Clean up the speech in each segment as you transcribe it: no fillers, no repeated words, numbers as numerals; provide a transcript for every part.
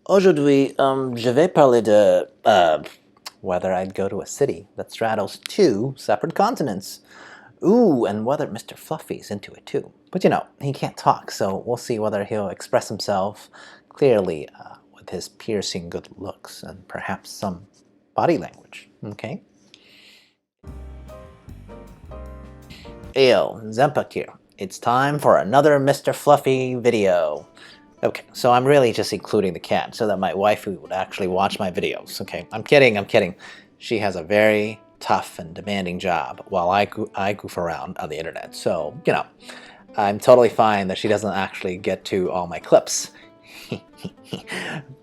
Aujourd'hui, je vais parler de whether I'd go to a city that straddles two separate continents. Ooh, and whether Mr. Fluffy's into it too. But you know, he can't talk, so we'll see whether he'll express himself clearly with his piercing good looks and perhaps some body language. Okay? Ayo, XenPuck here. It's time for another Mr. Fluffy video. Okay, so I'm really just including the cat so that my wifey would actually watch my videos. Okay, I'm kidding. She has a very tough and demanding job while I goof around on the internet. So, you know, I'm totally fine that she doesn't actually get to all my clips.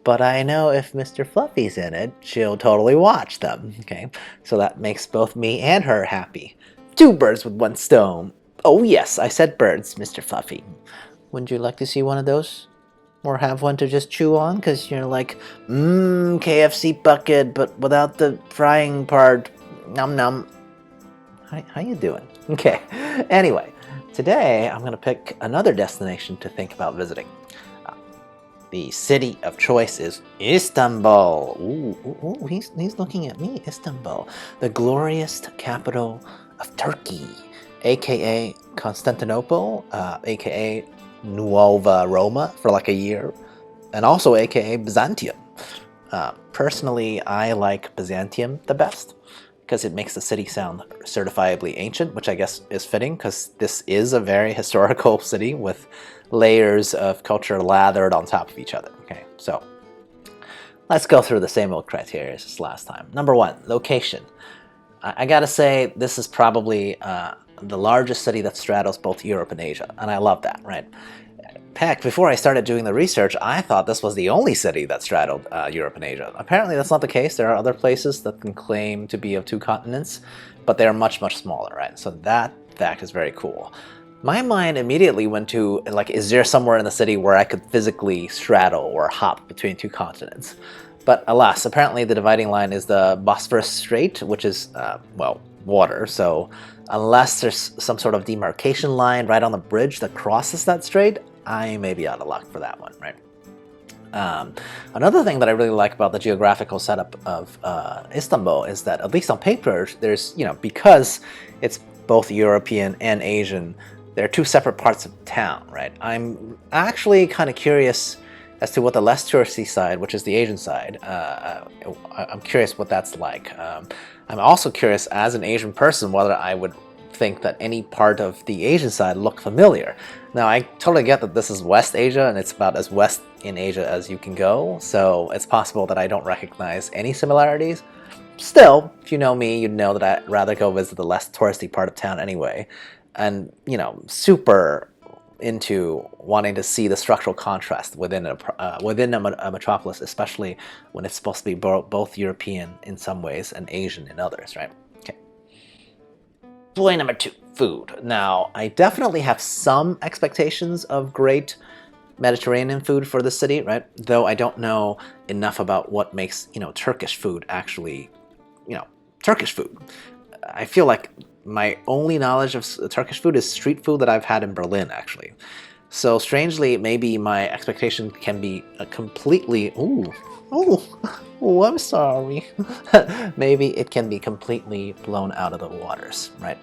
But I know if Mr. Fluffy's in it, she'll totally watch them. Okay, so that makes both me and her happy. Two birds with one stone. Oh yes, I said birds, Mr. Fluffy. Wouldn't you like to see one of those? Or have one to just chew on, because you're like, KFC bucket, but without the frying part. Num num. How you doing? Okay. Anyway, today I'm gonna pick another destination to think about visiting. The city of choice is Istanbul. Ooh, he's looking at me. Istanbul, the glorious capital of Turkey, aka Constantinople, aka Nuova Roma for like a year, and also aka Byzantium. Personally, I like Byzantium the best because it makes the city sound certifiably ancient, which I guess is fitting because this is a very historical city with layers of culture lathered on top of each other. Okay, so let's go through the same old criteria as last time. Number one, location. I gotta say, this is probably the largest city that straddles both Europe and Asia, and I love that, right? Heck, before I started doing the research, I thought this was the only city that straddled Europe and Asia. Apparently that's not the case. There are other places that can claim to be of two continents, but they're much smaller, right? So that fact is very cool. My mind immediately went to, like, is there somewhere in the city where I could physically straddle or hop between two continents? But alas, apparently the dividing line is the Bosphorus Strait, which is, well, water. So unless there's some sort of demarcation line right on the bridge that crosses that strait, I may be out of luck for that one, right? Another thing that I really like about the geographical setup of Istanbul is that, at least on paper, there's, you know, because it's both European and Asian, there are two separate parts of town, right? I'm actually kind of curious as to what the less touristy side, which is the Asian side, I'm curious what that's like. I'm also curious, as an Asian person, whether I would think that any part of the Asian side look familiar. Now, I totally get that this is West Asia, and it's about as west in Asia as you can go, so it's possible that I don't recognize any similarities. Still, if you know me, you'd know that I'd rather go visit the less touristy part of town anyway. And, you know, super into wanting to see the structural contrast within a metropolis, especially when it's supposed to be both European in some ways and Asian in others, right? Okay. Point number two, food. Now, I definitely have some expectations of great Mediterranean food for the city, right? Though I don't know enough about what makes, you know, Turkish food actually, you know, Turkish food. I feel like my only knowledge of Turkish food is street food that I've had in Berlin, actually. So strangely, maybe my expectation can be completely... I'm sorry. Maybe it can be completely blown out of the waters, right?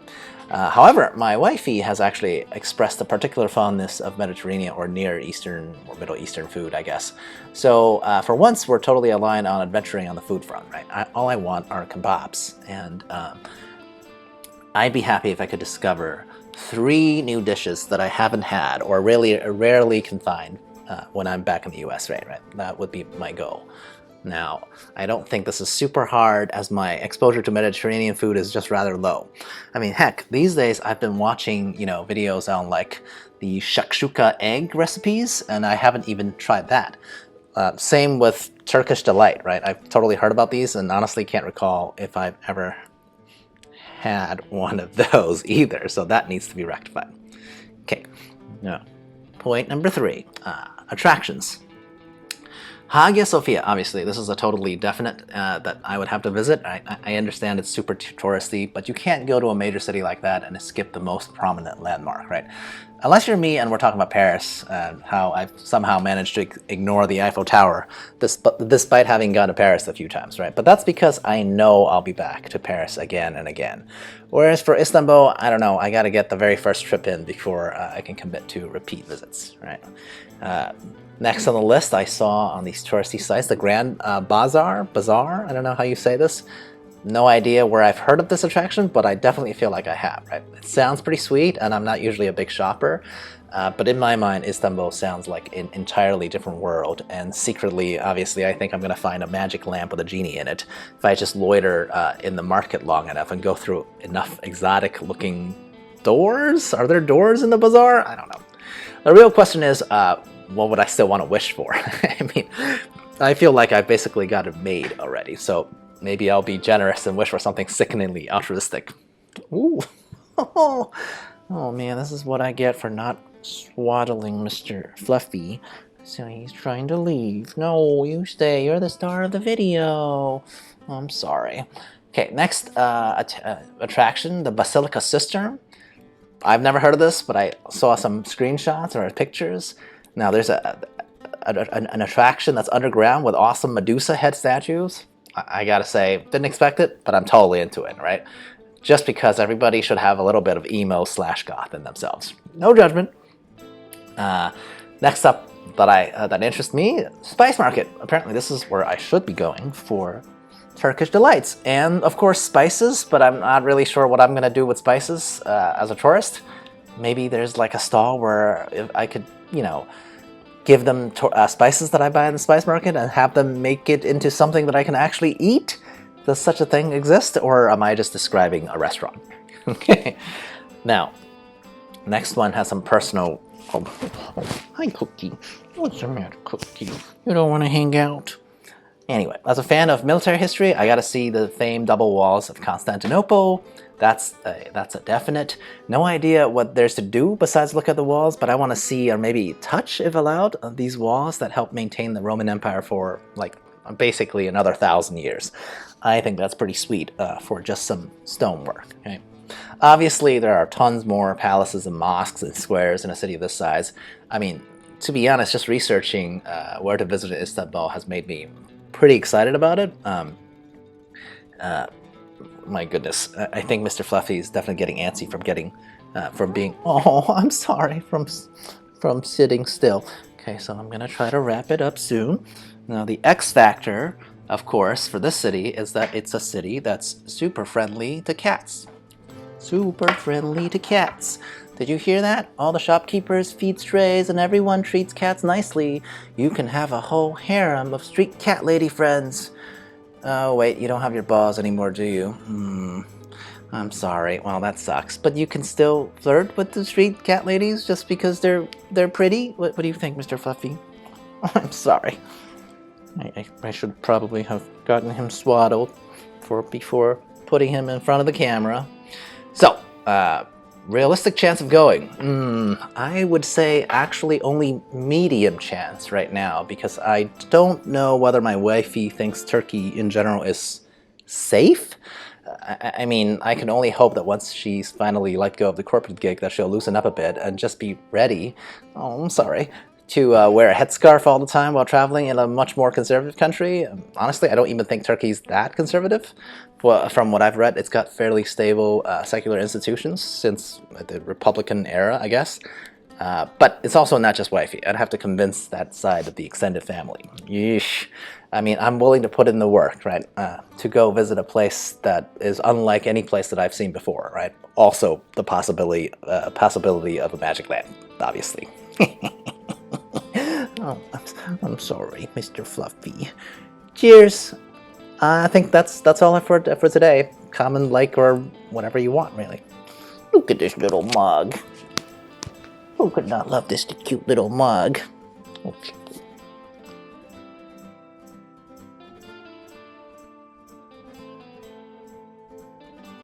However, my wifey has actually expressed a particular fondness of Mediterranean or Near Eastern or Middle Eastern food, I guess. So for once, we're totally aligned on adventuring on the food front, right? All I want are kebabs, and I'd be happy if I could discover 3 new dishes that I haven't had or rarely can find when I'm back in the US, right? That would be my goal. Now, I don't think this is super hard, as my exposure to Mediterranean food is just rather low. I mean, heck, these days I've been watching, you know, videos on like the shakshuka egg recipes, and I haven't even tried that. Same with Turkish delight, right? I've totally heard about these and honestly can't recall if I've ever had one of those either, so that needs to be rectified. Okay, now, point number 3, attractions. Hagia Sophia, obviously, this is a totally definite that I would have to visit. I understand it's super touristy, but you can't go to a major city like that and skip the most prominent landmark, right? unless you're me and we're talking about Paris and how I've somehow managed to ignore the Eiffel Tower despite having gone to Paris a few times, right? But that's because I know I'll be back to Paris again and again. Whereas for Istanbul, I don't know, I gotta get the very first trip in before I can commit to repeat visits, right? Next on the list, I saw on these touristy sites, the Grand Bazaar, I don't know how you say this. No idea where I've heard of this attraction, but I definitely feel like I have, right? It sounds pretty sweet, and I'm not usually a big shopper, but in my mind, Istanbul sounds like an entirely different world, and secretly, obviously, I think I'm going to find a magic lamp with a genie in it if I just loiter in the market long enough and go through enough exotic-looking doors? Are there doors in the bazaar? I don't know. The real question is, what would I still want to wish for? I mean, I feel like I've basically got it made already, so maybe I'll be generous and wish for something sickeningly altruistic. Ooh. Oh man, this is what I get for not swaddling Mr. Fluffy. So he's trying to leave. No, you stay. You're the star of the video. I'm sorry. Okay, next attraction, the Basilica Cistern. I've never heard of this, but I saw some screenshots or pictures. Now, there's an attraction that's underground with awesome Medusa head statues. I gotta say, didn't expect it, but I'm totally into it, right? Just because everybody should have a little bit of emo/goth in themselves. No judgment. Next up that interests me, Spice Market. Apparently this is where I should be going for Turkish delights. And of course spices, but I'm not really sure what I'm gonna do with spices as a tourist. Maybe there's like a stall where if I could, you know, give them spices that I buy in the spice market and have them make it into something that I can actually eat? Does such a thing exist, or am I just describing a restaurant? Okay. Now, next one has some personal... Oh, hi, Cookie. What's the matter, Cookie? You don't want to hang out? Anyway, as a fan of military history, I gotta see the famed double walls of Constantinople. That's a definite. No idea what there's to do besides look at the walls, but I want to see, or maybe touch, if allowed, these walls that help maintain the Roman Empire for, like, basically another 1,000 years. I think that's pretty sweet for just some stonework. Okay? Obviously, there are tons more palaces and mosques and squares in a city of this size. I mean, to be honest, just researching where to visit in Istanbul has made me pretty excited about it. My goodness, I think Mr. Fluffy is definitely getting antsy from being, oh, I'm sorry, from sitting still. Okay, so I'm gonna try to wrap it up soon. Now, the X factor, of course, for this city is that it's a city that's super friendly to cats. Super friendly to cats. Did you hear that? All the shopkeepers feed strays and everyone treats cats nicely. You can have a whole harem of street cat lady friends. Oh, wait, you don't have your balls anymore, do you? I'm sorry. Well, that sucks. But you can still flirt with the street cat ladies just because they're pretty? What do you think, Mr. Fluffy? I'm sorry. I should probably have gotten him swaddled before putting him in front of the camera. So, realistic chance of going? I would say actually only medium chance right now, because I don't know whether my wifey thinks Turkey in general is safe. I mean, I can only hope that once she's finally let go of the corporate gig that she'll loosen up a bit and just be ready, oh, I'm sorry, to wear a headscarf all the time while traveling in a much more conservative country. Honestly, I don't even think Turkey's that conservative. Well, from what I've read, it's got fairly stable secular institutions since the Republican era, I guess. But it's also not just wifey. I'd have to convince that side of the extended family. Yeesh. I mean, I'm willing to put in the work, right, to go visit a place that is unlike any place that I've seen before, right? Also, the possibility of a magic lamp, obviously. Oh, I'm sorry, Mr. Fluffy. Cheers. I think that's all for today. Comment, like, or whatever you want, really. Look at this little mug. Who could not love this cute little mug? Okay.